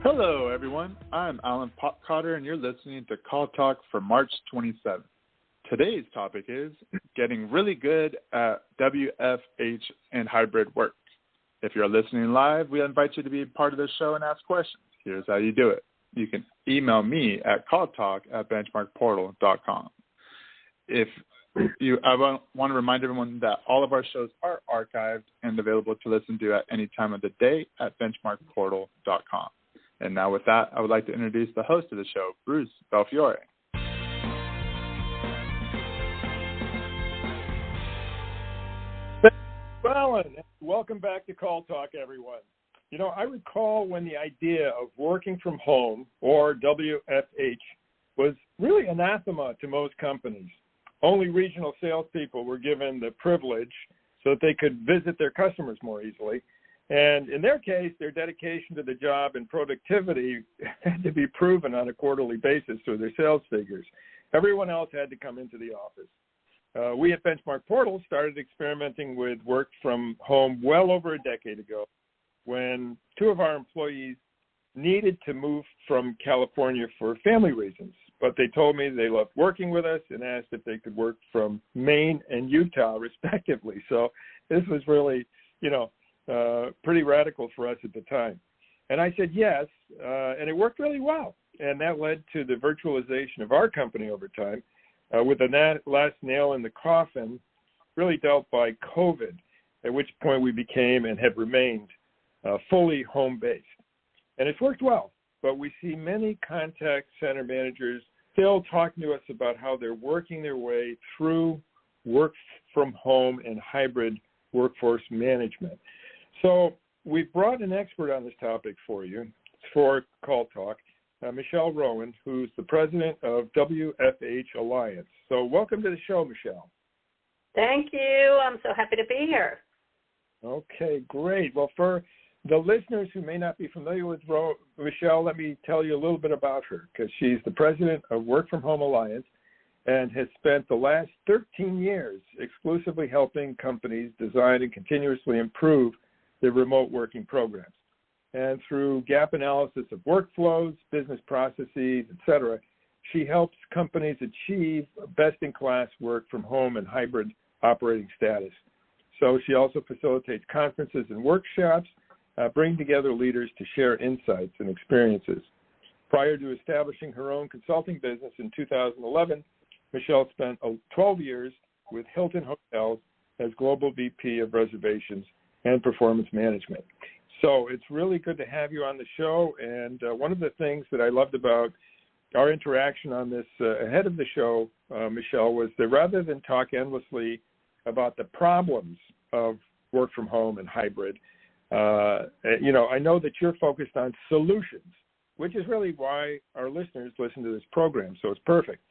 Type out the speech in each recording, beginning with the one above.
Hello, everyone. I'm Alan Cotter, and you're listening to Call Talk for March 27th. Today's topic is getting really good at WFH and hybrid work. If you're listening live, we invite you to be part of the show and ask questions. Here's how you do it. You can email me at calltalk@benchmarkportal.com. I want to remind everyone that all of our shows are archived and available to listen to at any time of the day at benchmarkportal.com. And now with that, I would like to introduce the host of the show, Bruce Belfiore. Alan, welcome back to Call Talk, everyone. You know, I recall when the idea of working from home, or WFH, was really anathema to most companies. Only regional salespeople were given the privilege so that they could visit their customers more easily. And in their case, their dedication to the job and productivity had to be proven on a quarterly basis through their sales figures. Everyone else had to come into the office. We at Benchmark Portal started experimenting with work from home well over a decade ago when two of our employees needed to move from California for family reasons. But they told me they loved working with us and asked if they could work from Maine and Utah, respectively. So this was really, pretty radical for us at the time. And I said yes, and it worked really well. And that led to the virtualization of our company over time, with the last nail in the coffin really dealt by COVID, at which point we became and have remained fully home-based. And it's worked well, but we see many contact center managers still talking to us about how they're working their way through work from home and hybrid workforce management. So we've brought an expert on this topic for you for Call Talk, Michele Rowan, who's the president of WFH Alliance. So welcome to the show, Michele. Thank you. I'm so happy to be here. Okay, great. Well, for the listeners who may not be familiar with Michele, let me tell you a little bit about her, because she's the president of Work From Home Alliance and has spent the last 13 years exclusively helping companies design and continuously improve their remote working programs. And through gap analysis of workflows, business processes, et cetera, she helps companies achieve best-in-class work from home and hybrid operating status. So she also facilitates conferences and workshops, bring together leaders to share insights and experiences. Prior to establishing her own consulting business in 2011, Michele spent 12 years with Hilton Hotels as Global VP of Reservations and Performance Management. So it's really good to have you on the show. And one of the things that I loved about our interaction on this ahead of the show, Michele, was that rather than talk endlessly about the problems of work from home and hybrid, I know that you're focused on solutions, which is really why our listeners listen to this program. So it's perfect.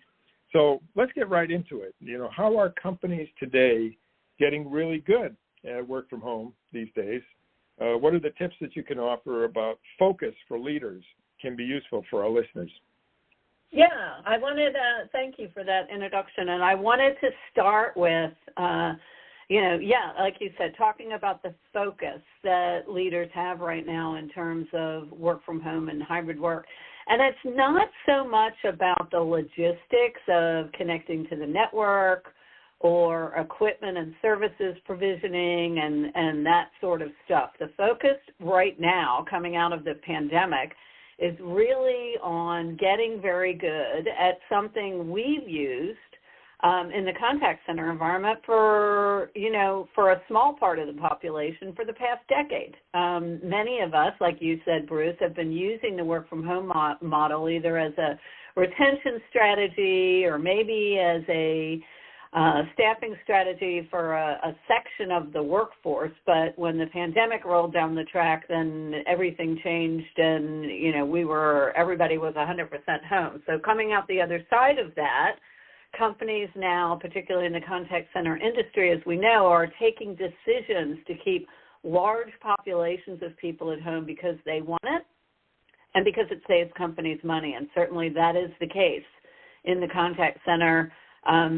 So let's get right into it. How are companies today getting really good at work from home these days? What are the tips that you can offer about focus for leaders can be useful for our listeners? Yeah, I wanted to thank you for that introduction. And I wanted to start with, like you said, talking about the focus that leaders have right now in terms of work from home and hybrid work. And it's not so much about the logistics of connecting to the network or equipment and services provisioning and that sort of stuff. The focus right now, coming out of the pandemic, is really on getting very good at something we've used in the contact center environment for a small part of the population for the past decade. Many of us, like you said, Bruce, have been using the work from home model either as a retention strategy or maybe as a staffing strategy for a section of the workforce. But when the pandemic rolled down the track, then everything changed and, everybody was 100% home. So coming out the other side of that, companies now, particularly in the contact center industry, as we know, are taking decisions to keep large populations of people at home because they want it and because it saves companies money. And certainly that is the case in the contact center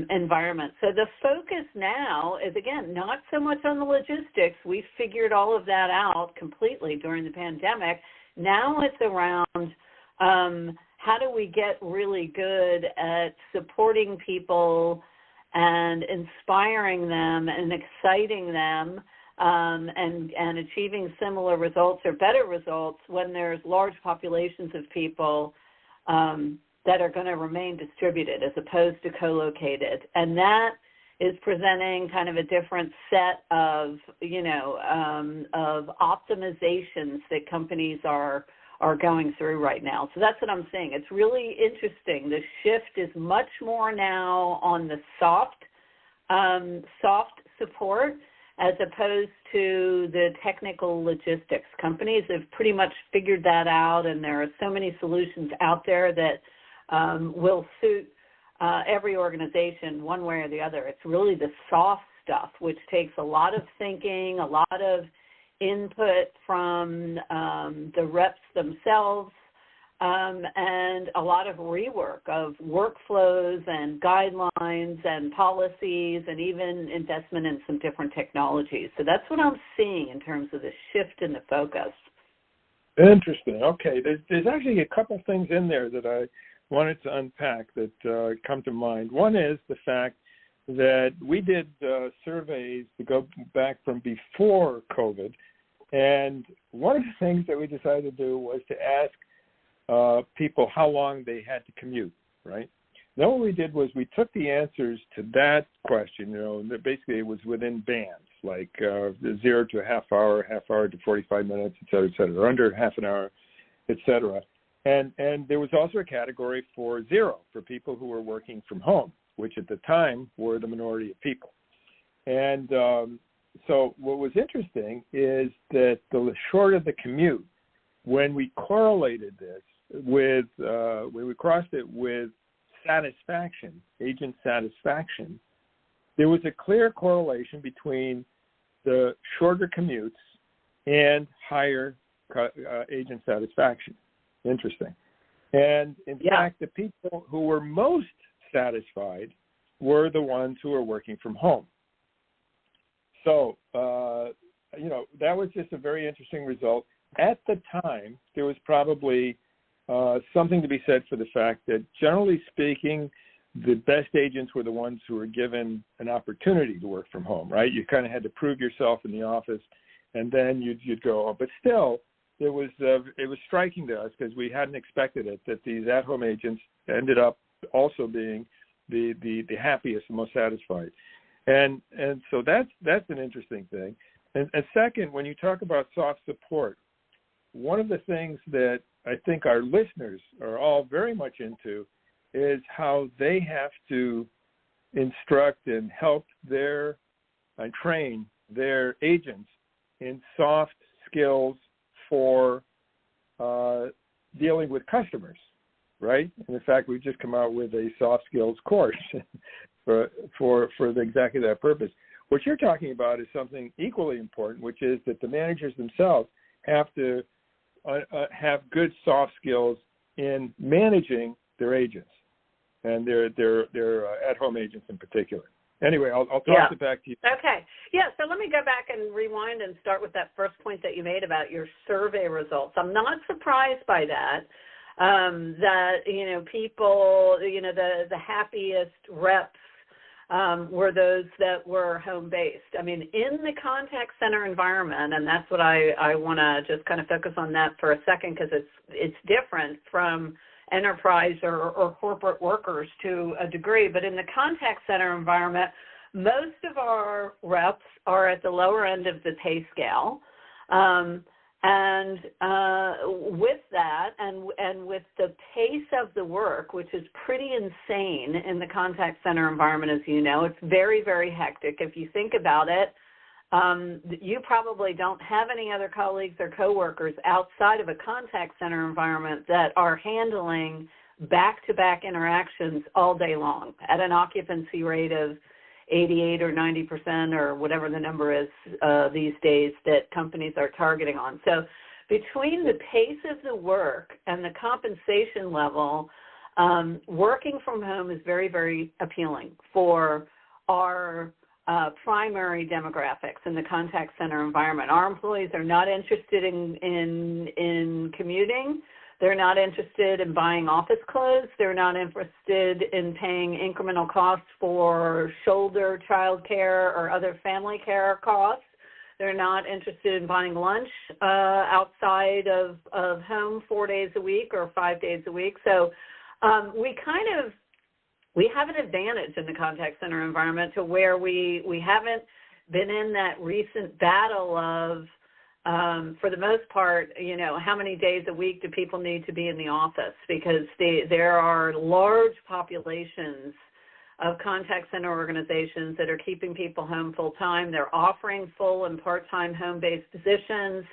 environment. So the focus now is, again, not so much on the logistics. We figured all of that out completely during the pandemic. Now it's around how do we get really good at supporting people and inspiring them and exciting them and achieving similar results or better results when there's large populations of people that are going to remain distributed as opposed to co-located. And that is presenting kind of a different set of, of optimizations that companies are going through right now. So that's what I'm saying. It's really interesting. The shift is much more now on the soft support as opposed to the technical logistics. Companies have pretty much figured that out, and there are so many solutions out there that will suit every organization one way or the other. It's really the soft stuff, which takes a lot of thinking, a lot of input from the reps themselves, and a lot of rework of workflows and guidelines and policies and even investment in some different technologies. So that's what I'm seeing in terms of the shift in the focus. Interesting. Okay. There's actually a couple things in there that I wanted to unpack that come to mind. One is the fact that we did surveys to go back from before COVID, and one of the things that we decided to do was to ask people how long they had to commute, right? Then what we did was we took the answers to that question, and basically it was within bands, like 0 to a half hour to 45 minutes, et cetera, or under half an hour, et cetera. And there was also a category for 0, for people who were working from home, which at the time were the minority of people. And so what was interesting is that the shorter the commute, when we correlated this with, when we crossed it with satisfaction, agent satisfaction, there was a clear correlation between the shorter commutes and higher agent satisfaction. Interesting. And in fact, the people who were most satisfied were the ones who were working from home. So, that was just a very interesting result. At the time, there was probably something to be said for the fact that, generally speaking, the best agents were the ones who were given an opportunity to work from home, right? You kind of had to prove yourself in the office, and then you'd go. But still, it was striking to us, because we hadn't expected it, that these at-home agents ended up also being the happiest and most satisfied. And so that's an interesting thing. And second, when you talk about soft support, one of the things that I think our listeners are all very much into is how they have to instruct and help and train their agents in soft skills for dealing with customers, right? And in fact, we've just come out with a soft skills course for exactly that purpose. What you're talking about is something equally important, which is that the managers themselves have to have good soft skills in managing their agents and their at-home agents in particular. Anyway, I'll toss it back to you. Okay. Yeah, so let me go back and rewind and start with that first point that you made about your survey results. I'm not surprised by that, people, the happiest reps were those that were home-based. I mean, in the contact center environment, and that's what I want to just kind of focus on that for a second, because it's different from enterprise or corporate workers to a degree. But in the contact center environment, most of our reps are at the lower end of the pay scale. And with that, and with the pace of the work, which is pretty insane in the contact center environment, as you know, it's very, very hectic. If you think about it, you probably don't have any other colleagues or coworkers outside of a contact center environment that are handling back-to-back interactions all day long at an occupancy rate of 88 or 90% or whatever the number is these days that companies are targeting on. So between the pace of the work and the compensation level, working from home is very, very appealing for our primary demographics in the contact center environment. Our employees are not interested in commuting. They're not interested in buying office clothes. They're not interested in paying incremental costs for shoulder child care or other family care costs. They're not interested in buying lunch outside of home 4 days a week or 5 days a week. So we have an advantage in the contact center environment to where we haven't been in that recent battle of, for the most part, how many days a week do people need to be in the office? Because there are large populations of contact center organizations that are keeping people home full-time. They're offering full and part-time home-based positions.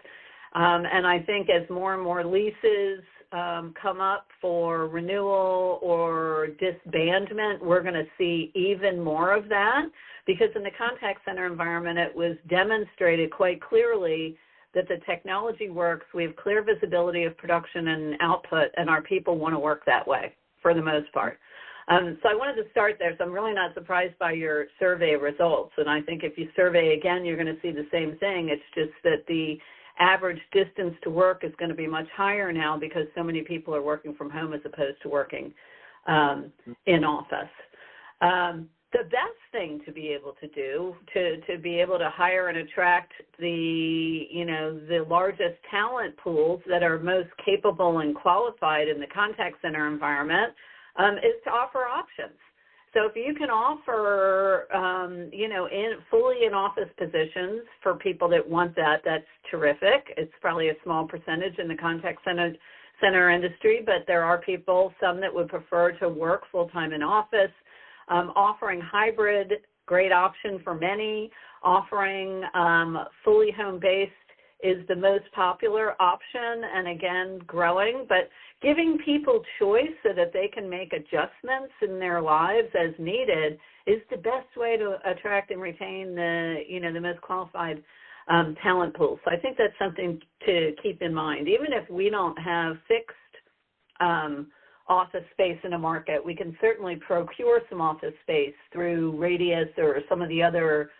And I think as more and more leases come up for renewal or disbandment, we're going to see even more of that, because in the contact center environment, it was demonstrated quite clearly that the technology works. We have clear visibility of production and output, and our people want to work that way for the most part. So I wanted to start there. So I'm really not surprised by your survey results. And I think if you survey again, you're going to see the same thing. It's just that the average distance to work is going to be much higher now because so many people are working from home as opposed to working in office. The best thing to be able to do to be able to hire and attract the largest talent pools that are most capable and qualified in the contact center environment is to offer options. So if you can offer, fully in-office positions for people that want that, that's terrific. It's probably a small percentage in the contact center industry, but there are people, some that would prefer to work full-time in office. Offering hybrid, great option for many. Offering fully home-based is the most popular option, and again, growing. But giving people choice so that they can make adjustments in their lives as needed is the best way to attract and retain the most qualified talent pool. So I think that's something to keep in mind. Even if we don't have fixed office space in a market, we can certainly procure some office space through Radius or some of the other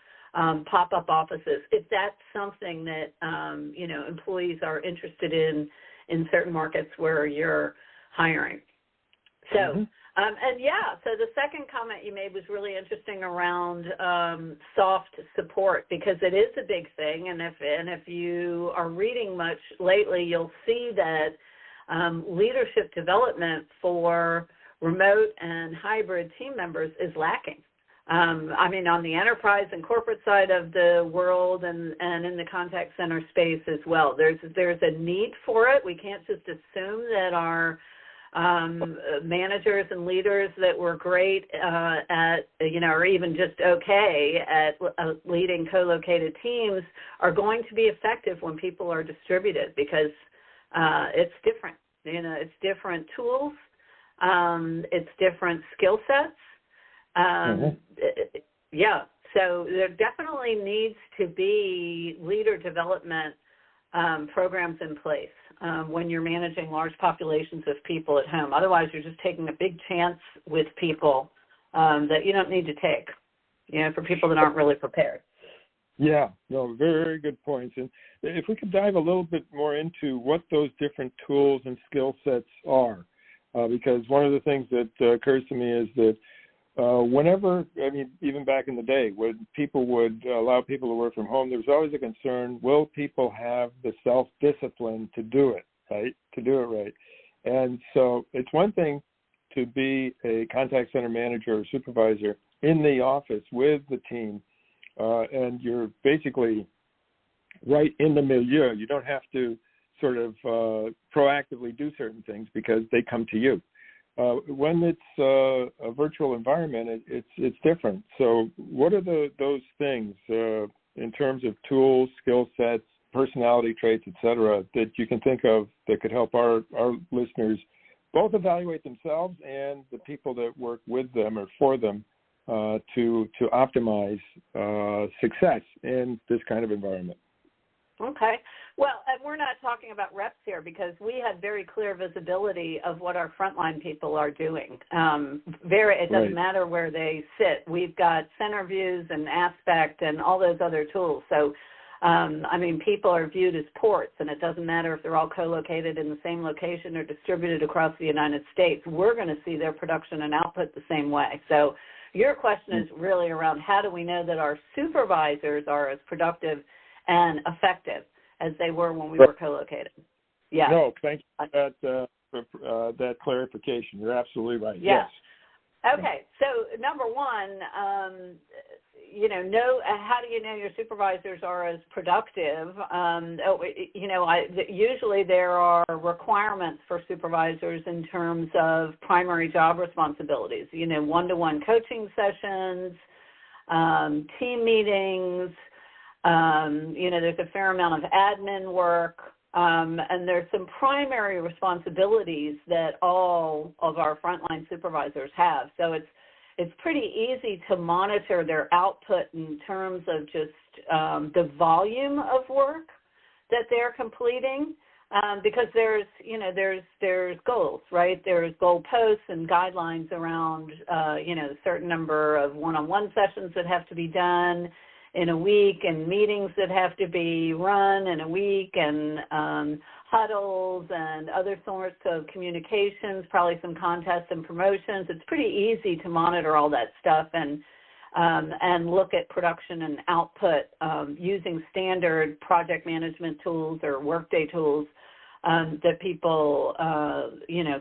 pop-up offices if that's something that employees are interested in certain markets where you're hiring. So so the second comment you made was really interesting around soft support, because it is a big thing, and if you are reading much lately, you'll see that leadership development for remote and hybrid team members is lacking. On the enterprise and corporate side of the world and in the contact center space as well. There's a need for it. We can't just assume that our managers and leaders that were great or even just okay at leading co-located teams are going to be effective when people are distributed, because it's different. It's different tools. It's different skill sets. So there definitely needs to be leader development programs in place when you're managing large populations of people at home. Otherwise, you're just taking a big chance with people that you don't need to take, for people that aren't really prepared. Yeah, no, very, very good points. And if we could dive a little bit more into what those different tools and skill sets are, because one of the things that occurs to me is that even back in the day, when people would allow people to work from home, there was always a concern, will people have the self-discipline to do it right? And so it's one thing to be a contact center manager or supervisor in the office with the team, and you're basically right in the milieu. You don't have to sort of proactively do certain things because they come to you. When it's a virtual environment, it's different. So what are those things in terms of tools, skill sets, personality traits, et cetera, that you can think of that could help our listeners both evaluate themselves and the people that work with them or for them to optimize success in this kind of environment? Okay. Well, and we're not talking about reps here because we have very clear visibility of what our frontline people are doing. It doesn't matter where they sit. We've got center views and aspect and all those other tools. So, people are viewed as ports, and it doesn't matter if they're all co-located in the same location or distributed across the United States. We're going to see their production and output the same way. So your question is really around how do we know that our supervisors are as productive and effective as they were when we were co-located. Yeah. No, thank you for that clarification. You're absolutely right. Yeah. Yes. Okay. So number one, how do you know your supervisors are as productive? Usually there are requirements for supervisors in terms of primary job responsibilities, one-to-one coaching sessions, team meetings, there's a fair amount of admin work, and there's some primary responsibilities that all of our frontline supervisors have. So it's pretty easy to monitor their output in terms of just the volume of work that they're completing, because there's goals, right? There's goal posts and guidelines around a certain number of one-on-one sessions that have to be done in a week, and meetings that have to be run in a week, and huddles and other sorts of communications, probably some contests and promotions. It's pretty easy to monitor all that stuff and look at production and output using standard project management tools or workday tools that people,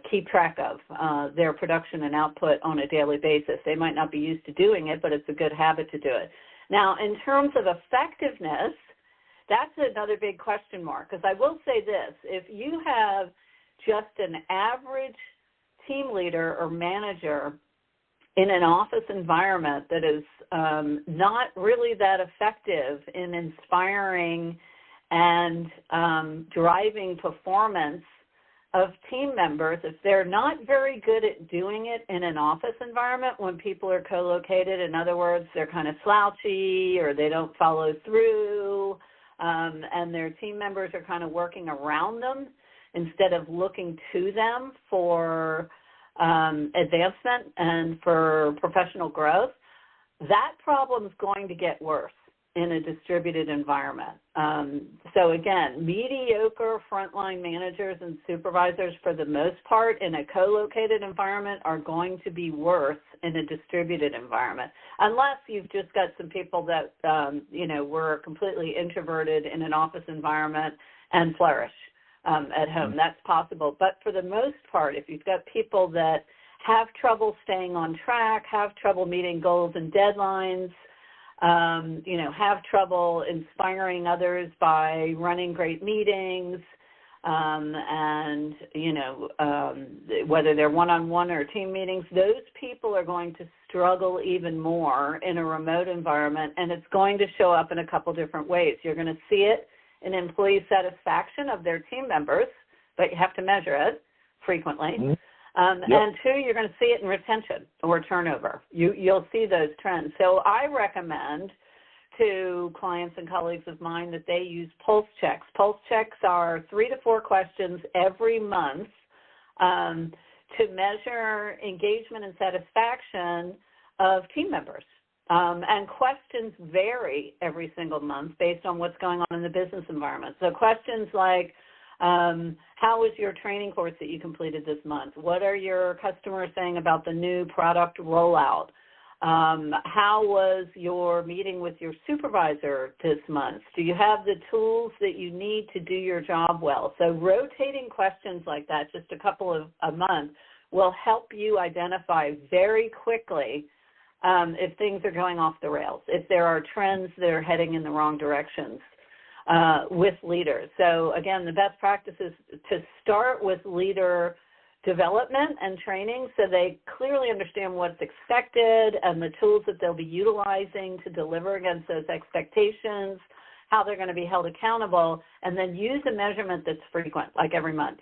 keep track of their production and output on a daily basis. They might not be used to doing it, but it's a good habit to do it. Now, in terms of effectiveness, that's another big question mark, because I will say this. If you have just an average team leader or manager in an office environment that is not really that effective in inspiring and driving performance of team members, if they're not very good at doing it in an office environment when people are co-located, in other words, they're kind of slouchy or they don't follow through, and their team members are kind of working around them instead of looking to them for advancement and for professional growth, that problem's going to get worse in a distributed environment. So again, mediocre frontline managers and supervisors for the most part in a co-located environment are going to be worse in a distributed environment, unless you've just got some people that, were completely introverted in an office environment and flourish at home. That's possible. But for the most part, if you've got people that have trouble staying on track, have trouble meeting goals and deadlines, have trouble inspiring others by running great meetings, and whether they're one-on-one or team meetings, those people are going to struggle even more in a remote environment, and it's going to show up in a couple different ways. You're going to see it in employee satisfaction of their team members, but you have to measure it frequently. Mm-hmm. And two, you're going to see it in retention or turnover. You'll see those trends. So I recommend to clients and colleagues of mine that they use pulse checks. Pulse checks are 3 to 4 questions every month to measure engagement and satisfaction of team members. And questions vary every single month based on what's going on in the business environment. So questions like, how was your training course that you completed this month? What are your customers saying about the new product rollout? How was your meeting with your supervisor this month? Do you have the tools that you need to do your job well? So rotating questions like that, just a couple of a month, will help you identify very quickly if things are going off the rails, if there are trends that are heading in the wrong directions with leaders. So again, the best practice is to start with leader development and training so they clearly understand what's expected and the tools that they'll be utilizing to deliver against those expectations, how they're going to be held accountable, and then use a measurement that's frequent, like every month.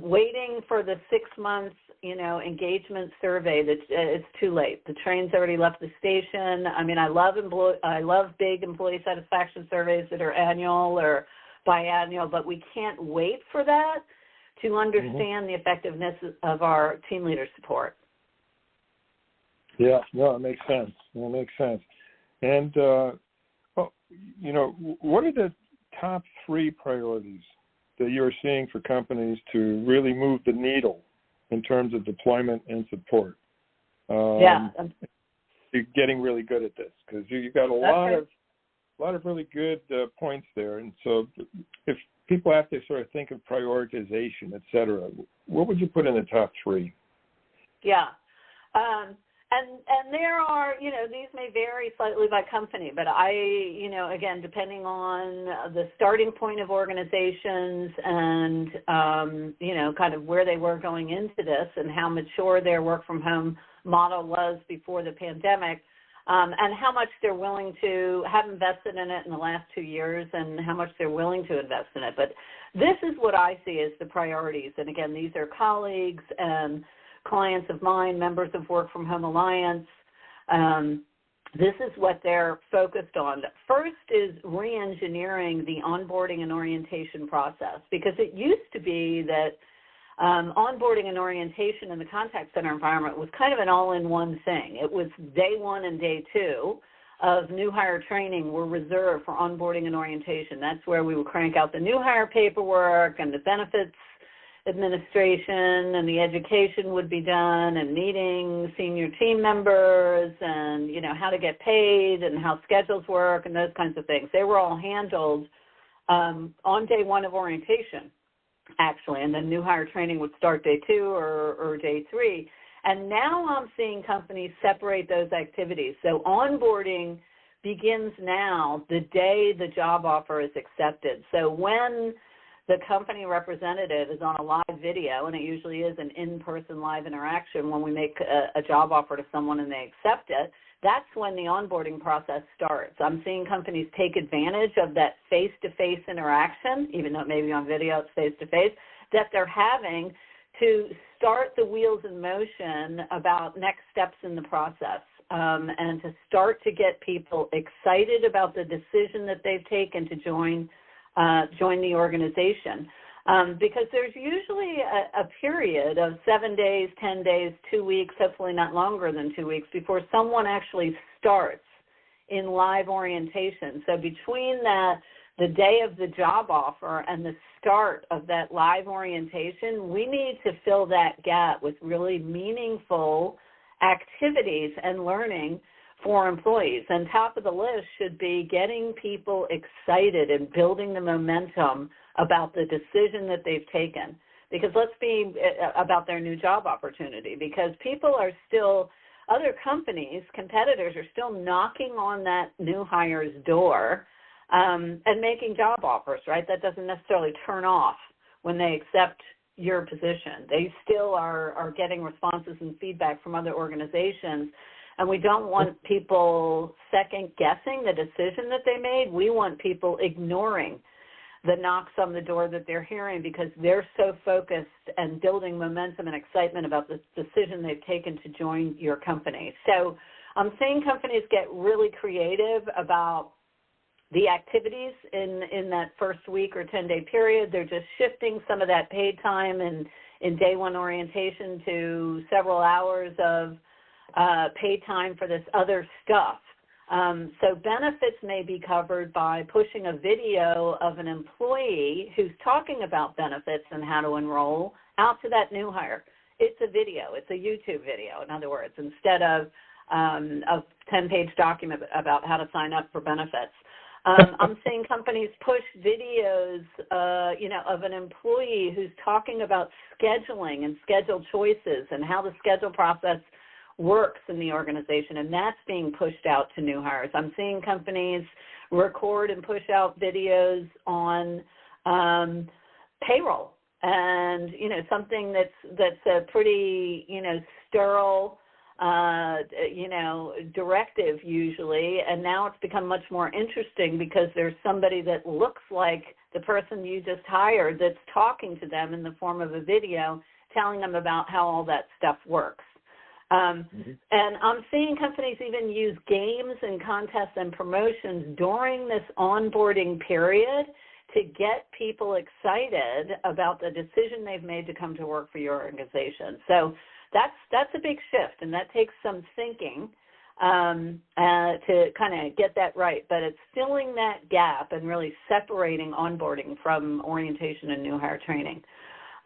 Waiting for the 6 months, engagement survey, it's too late. The train's already left the station. I mean, I love big employee satisfaction surveys that are annual or biannual, but we can't wait for that to understand the effectiveness of our team leader support. Yeah, no, it makes sense. It makes sense. And, you know, what are the top 3 priorities that you're seeing for companies to really move the needle in terms of deployment and support? You're getting really good at this because you got a lot of really good points there. And so if people have to sort of think of prioritization, et cetera, what would you put in the top 3? Yeah. And there are, you know, these may vary slightly by company, but you know, again, depending on the starting point of organizations and, you know, kind of where they were going into this and how mature their work from home model was before the pandemic, and how much they're willing to have invested in it in the last 2 years and how much they're willing to invest in it. But this is what I see as the priorities. And again, these are colleagues and clients of mine, members of Work From Home Alliance. This is what they're focused on. First is re-engineering the onboarding and orientation process, because it used to be that onboarding and orientation in the contact center environment was kind of an all-in-one thing. It was day 1 and day 2 of new hire training were reserved for onboarding and orientation. That's where we would crank out the new hire paperwork and the benefits administration and the education would be done, and meeting senior team members, and, you know, how to get paid and how schedules work and those kinds of things. They were all handled on day 1 of orientation, actually, and then new hire training would start day 2 or day 3. And now I'm seeing companies separate those activities. So onboarding begins now the day the job offer is accepted. So when the company representative is on a live video, and it usually is an in-person live interaction when we make a job offer to someone and they accept it, that's when the onboarding process starts. I'm seeing companies take advantage of that face-to-face interaction, even though it may be on video, it's face-to-face, that they're having to start the wheels in motion about next steps in the process, and to start to get people excited about the decision that they've taken to join the organization, because there's usually a period of 7 days, 10 days, 2 weeks, hopefully not longer than 2 weeks, before someone actually starts in live orientation. So between the day of the job offer and the start of that live orientation, we need to fill that gap with really meaningful activities and learning for employees. And top of the list should be getting people excited and building the momentum about the decision that they've taken. Because let's be about their new job opportunity, because people are still, other companies, competitors are still knocking on that new hire's door and making job offers, right? That doesn't necessarily turn off when they accept your position. They still are getting responses and feedback from other organizations. And we don't want people second-guessing the decision that they made. We want people ignoring the knocks on the door that they're hearing, because they're so focused and building momentum and excitement about the decision they've taken to join your company. So I'm seeing companies get really creative about the activities in that first week or 10-day period. They're just shifting some of that paid time in day 1 orientation to several hours of paid time for this other stuff. So benefits may be covered by pushing a video of an employee who's talking about benefits and how to enroll out to that new hire. It's a video. It's a YouTube video, in other words, instead of a 10-page document about how to sign up for benefits. I'm seeing companies push videos, of an employee who's talking about scheduling and schedule choices and how the schedule process works in the organization, and that's being pushed out to new hires. I'm seeing companies record and push out videos on payroll, and something that's a pretty sterile directive usually, and now it's become much more interesting because there's somebody that looks like the person you just hired that's talking to them in the form of a video, telling them about how all that stuff works. And I'm seeing companies even use games and contests and promotions during this onboarding period to get people excited about the decision they've made to come to work for your organization. So that's a big shift, and that takes some thinking to kind of get that right. But it's filling that gap and really separating onboarding from orientation and new hire training.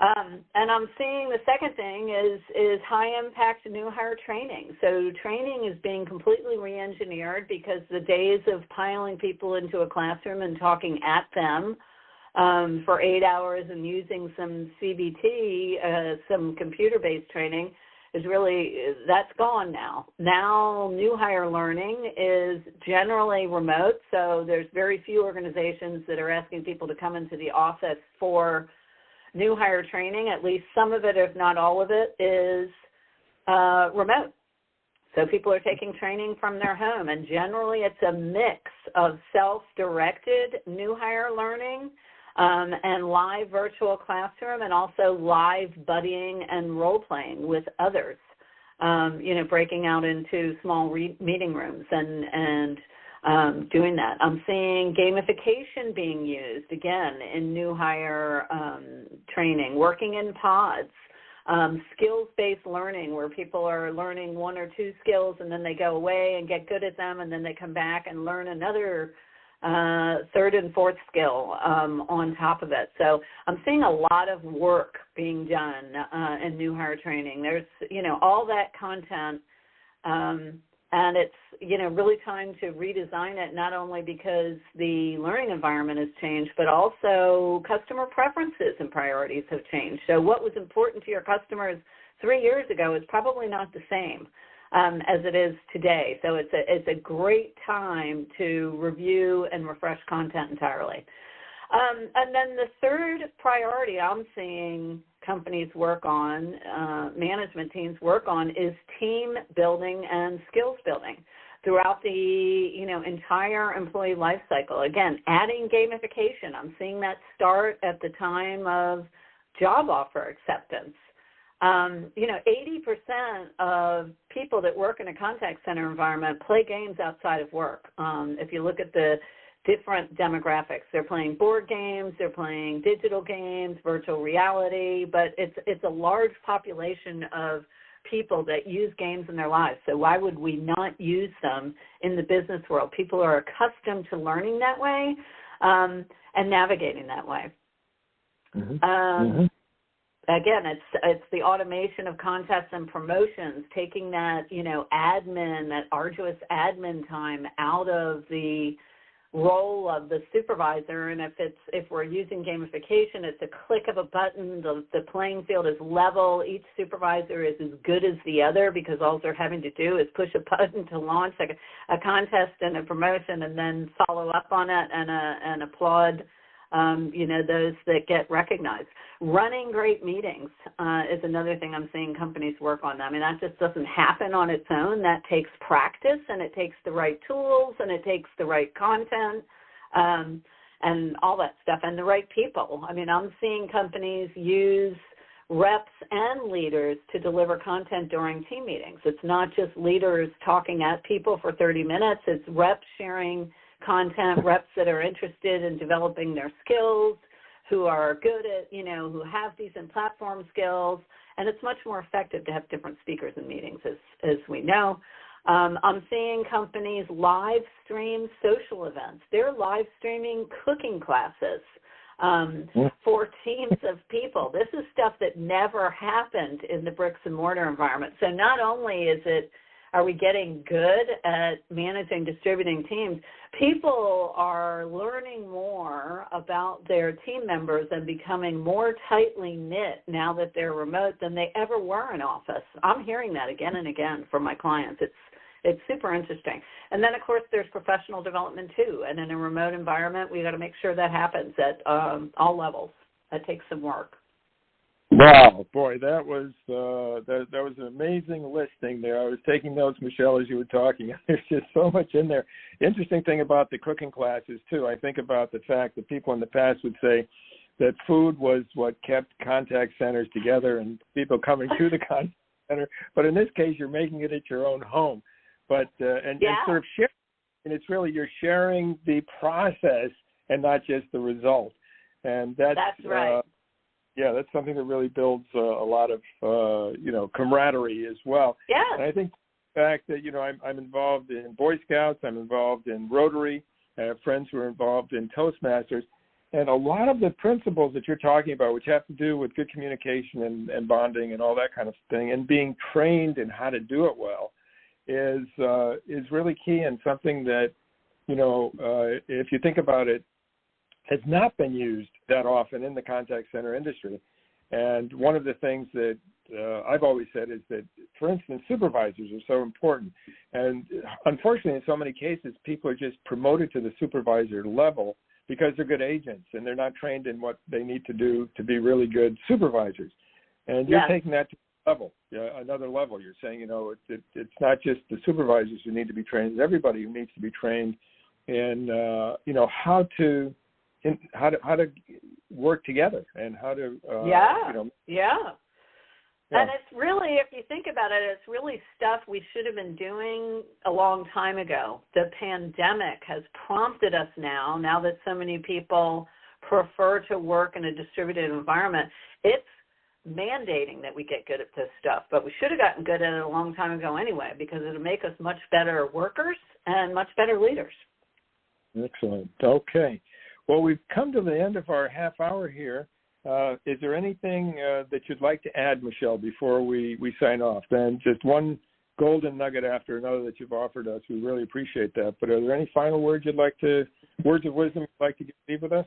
And I'm seeing the second thing is high-impact new hire training. So training is being completely re-engineered because the days of piling people into a classroom and talking at them for 8 hours and using some CBT, some computer-based training, is really, that's gone now. Now new hire learning is generally remote, so there's very few organizations that are asking people to come into the office for new hire training. At least some of it, if not all of it, is remote. So people are taking training from their home, and generally it's a mix of self-directed new hire learning and live virtual classroom, and also live buddying and role-playing with others, breaking out into small meeting rooms and doing that. I'm seeing gamification being used, again, in new hire training, working in pods, skills-based learning where people are learning one or two skills and then they go away and get good at them, and then they come back and learn another third and fourth skill on top of it. So I'm seeing a lot of work being done in new hire training. There's, all that content, and it's, really time to redesign it, not only because the learning environment has changed, but also customer preferences and priorities have changed. So what was important to your customers 3 years ago is probably not the same as it is today. So it's a great time to review and refresh content entirely. And then the third priority I'm seeing companies work on, management teams work on, is team building and skills building throughout the entire employee life cycle. Again, adding gamification. I'm seeing that start at the time of job offer acceptance. 80% of people that work in a contact center environment play games outside of work. If you look at the different demographics, they're playing board games, they're playing digital games, virtual reality, but it's a large population of people that use games in their lives. So why would we not use them in the business world? People are accustomed to learning that way and navigating that way. Mm-hmm. Again, it's the automation of contests and promotions, taking that, that arduous admin time out of the role of the supervisor. And if we're using gamification, it's a click of a button. The playing field is level. Each supervisor is as good as the other because all they're having to do is push a button to launch a contest and a promotion, and then follow up on it and applaud those that get recognized. Running great meetings is another thing I'm seeing companies work on. I mean, that just doesn't happen on its own. That takes practice, and it takes the right tools, and it takes the right content, and all that stuff, and the right people. I mean, I'm seeing companies use reps and leaders to deliver content during team meetings. It's not just leaders talking at people for 30 minutes. It's reps sharing content, reps that are interested in developing their skills, who are good at, who have decent platform skills, and it's much more effective to have different speakers in meetings, as we know. I'm seeing companies live stream social events. They're live streaming cooking classes for teams of people. This is stuff that never happened in the bricks and mortar environment. So not only are we getting good at managing, distributing teams, people are learning more about their team members and becoming more tightly knit now that they're remote than they ever were in office. I'm hearing that again and again from my clients. It's super interesting. And then, of course, there's professional development, too. And in a remote environment, we got to make sure that happens at all levels. That takes some work. Wow, boy, that was an amazing listing there. I was taking notes, Michele, as you were talking. There's just so much in there. The interesting thing about the cooking classes, too, I think about the fact that people in the past would say that food was what kept contact centers together and people coming to the contact center. But in this case, you're making it at your own home. But and sort of sharing, and it's really you're sharing the process and not just the result. And that's right. That's something that really builds a lot of, camaraderie as well. Yeah. And I think the fact that, I'm involved in Boy Scouts, I'm involved in Rotary, I have friends who are involved in Toastmasters, and a lot of the principles that you're talking about, which have to do with good communication and bonding and all that kind of thing, and being trained in how to do it well, is really key, and something that, if you think about it, has not been used that often in the contact center industry. And one of the things that I've always said is that, for instance, supervisors are so important. And unfortunately, in so many cases, people are just promoted to the supervisor level because they're good agents and they're not trained in what they need to do to be really good supervisors. And you're taking that to another level. You're saying, it's not just the supervisors who need to be trained, it's everybody who needs to be trained in, how to work together and how to, And it's really, if you think about it, it's really stuff we should have been doing a long time ago. The pandemic has prompted us now that so many people prefer to work in a distributed environment, it's mandating that we get good at this stuff. But we should have gotten good at it a long time ago anyway, because it'll make us much better workers and much better leaders. Excellent. Okay. Well, we've come to the end of our half hour here. Is there anything that you'd like to add, Michele, before we sign off? Then just one golden nugget after another that you've offered us. We really appreciate that. But are there any final words of wisdom you'd like to leave with us?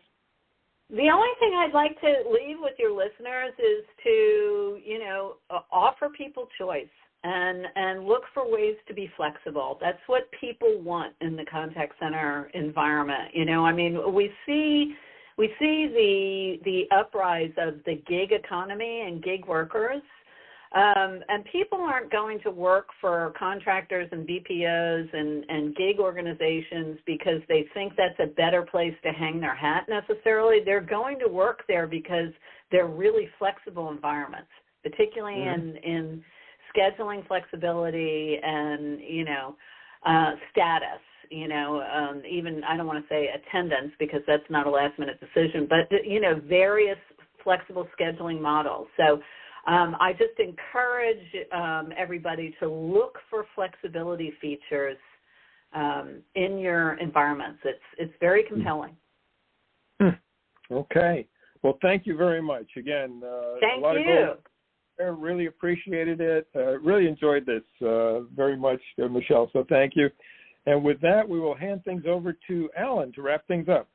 The only thing I'd like to leave with your listeners is to, offer people choice and look for ways to be flexible. That's what people want in the contact center environment. We see the uprise of the gig economy and gig workers, and people aren't going to work for contractors and BPOs and gig organizations because they think that's a better place to hang their hat necessarily. They're going to work there because they're really flexible environments, particularly in scheduling flexibility and, status. Even I don't want to say attendance because that's not a last-minute decision, but, various flexible scheduling models. So I just encourage everybody to look for flexibility features in your environments. It's very compelling. Okay. Well, thank you very much. Again, thank a lot you. Of I really appreciated it. Really enjoyed this very much, Michele, so thank you. And with that, we will hand things over to Alan to wrap things up.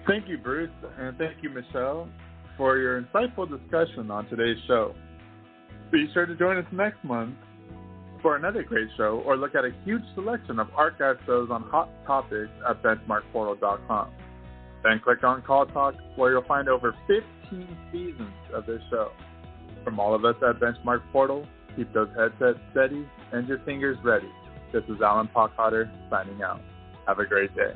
Thank you, Bruce, and thank you, Michele, for your insightful discussion on today's show. Be sure to join us next month for another great show or look at a huge selection of archive shows on hot topics at BenchmarkPortal.com. Then click on Call Talk, where you'll find over 15 seasons of this show. From all of us at Benchmark Portal, keep those headsets steady and your fingers ready. This is Alan Pockhotter signing out. Have a great day.